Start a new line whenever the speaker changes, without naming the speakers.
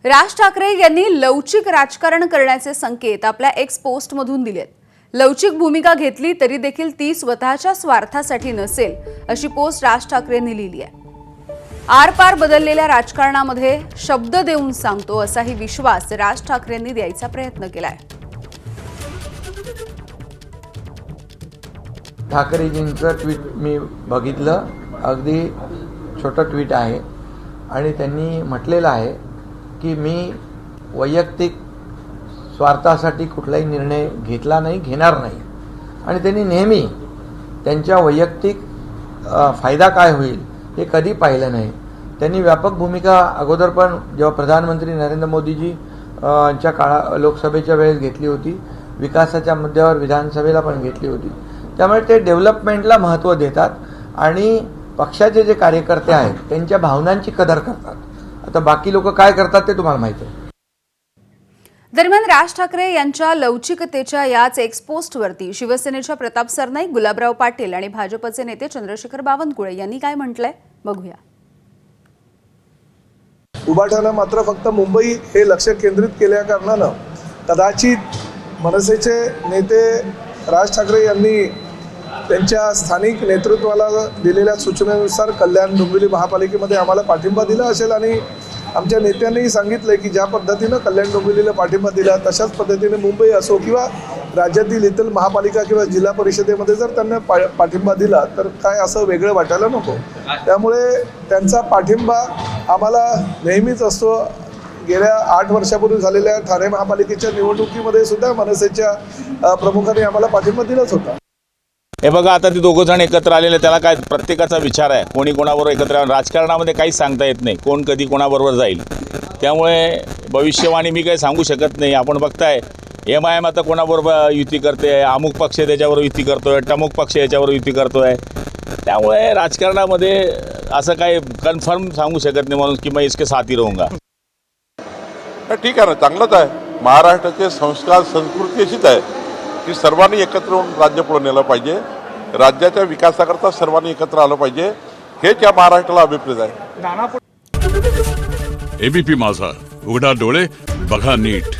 राज ठाकरे यांनी लवचिक राजकारण करण्याचे संकेत आपल्या एक्स पोस्टमधून दिलेत। लवचिक भूमिका घेतली तरी देखील ती स्वतःच्या स्वार्थासाठी नसेल अशी पोस्ट राज ठाकरेंनी लिहिली आहे। आरपार बदललेल्या राजकारणामध्ये शब्द देऊन सांगतो असाही विश्वास राज ठाकरेंनी द्यायचा प्रयत्न केलाय।
ठाकरेजींचं ट्विट मी बघितलं, अगदी छोटं ट्विट आहे आणि त्यांनी म्हटलेलं आहे की मी वैयक्तिक स्वार्थासाठी कुठलाही निर्णय घेतला नाही, घेणार नाही आणि त्यांनी नेहमी त्यांच्या वैयक्तिक फायदा काय होईल हे कधी पाहिलं नाही। त्यांनी व्यापक भूमिका अगोदर पण जेव्हा प्रधानमंत्री नरेंद्र मोदीजी च्या लोकसभेच्या वेळेस घेतली होती, विकासाच्या मुद्द्यावर विधानसभेला पण घेतली होती। त्यामुळे ते डेव्हलपमेंटला महत्त्व देतात आणि पक्षाचे जे कार्यकर्ते आहेत त्यांच्या भावनांची कदर करतात। आता बाकी लोक काय करतात ते तुम्हाला माहिती आहे।
दरम्यान राज ठाकरे यांच्या लवचिकतेच्या याच एक्स पोस्टवरती शिवसेनेच्या प्रताप सरनाईक, गुलाबराव पाटील आणि भाजपचे नेते चंद्रशेखर बावनकुळे यांनी काय म्हटलंय बघूया।
उभाटानं मात्र फक्त मुंबई हे लक्ष केंद्रित केल्या कारणानं कदाचित मनसेचे नेते राज ठाकरे यांनी त्यांच्या स्थानिक नेतृत्वाला दिलेल्या सूचनेनुसार कल्याण डोंबिवली महापालिकेमध्ये आम्हाला पाठिंबा दिला असेल आणि आमच्या नेत्यांनीही सांगितलं की ज्या पद्धतीनं कल्याण डोंबिवलीला पाठिंबा दिला तशाच पद्धतीने मुंबई असो किंवा राज्यातील इतर महापालिका किंवा जिल्हा परिषदेमध्ये जर त्यांना पाठिंबा दिला तर काय असं वेगळं वाटायला नको। त्यामुळे त्यांचा पाठिंबा आम्हाला नेहमीच असतो। गेल्या 8 वर्षापूर्वी झालेल्या ठाणे महापालिकेच्या निवडणुकीमध्ये सुद्धा मनसेच्या प्रमुखांनी आम्हाला पाठिंबा दिलाच होता।
हे बघा, आता ते दोघं जण एकत्र आलेले, त्याला काय प्रत्येकाचा विचार आहे, कोणी कोणाबरोबर एकत्र। राजकारणामध्ये काही सांगता येत नाही, कोण कधी कोणाबरोबर जाईल। त्यामुळे भविष्यवाणी मी काही सांगू शकत नाही। आपण बघताय MIM आता कोणाबरोबर युती करते, अमुक पक्ष त्याच्यावर युती करतोय, टमुक पक्ष याच्यावर युती करतोय। त्यामुळे राजकारणामध्ये असं काही कन्फर्म सांगू शकत नाही म्हणून की मैं इसके साथ ही रहूंगा।
ठीक आहे ना, चांगलंच आहे। महाराष्ट्राचे संस्कार संस्कृती अशीच आहे की सर्वांनी एकत्र येऊन राज्य पुढे नेलं पाहिजे, राज्याच्या विकासाकरता सर्वांनी एकत्र आलं पाहिजे, हेच या महाराष्ट्राला अभिप्रेत आहे।
ABP माझा, उघडा डोळे बघा नीट।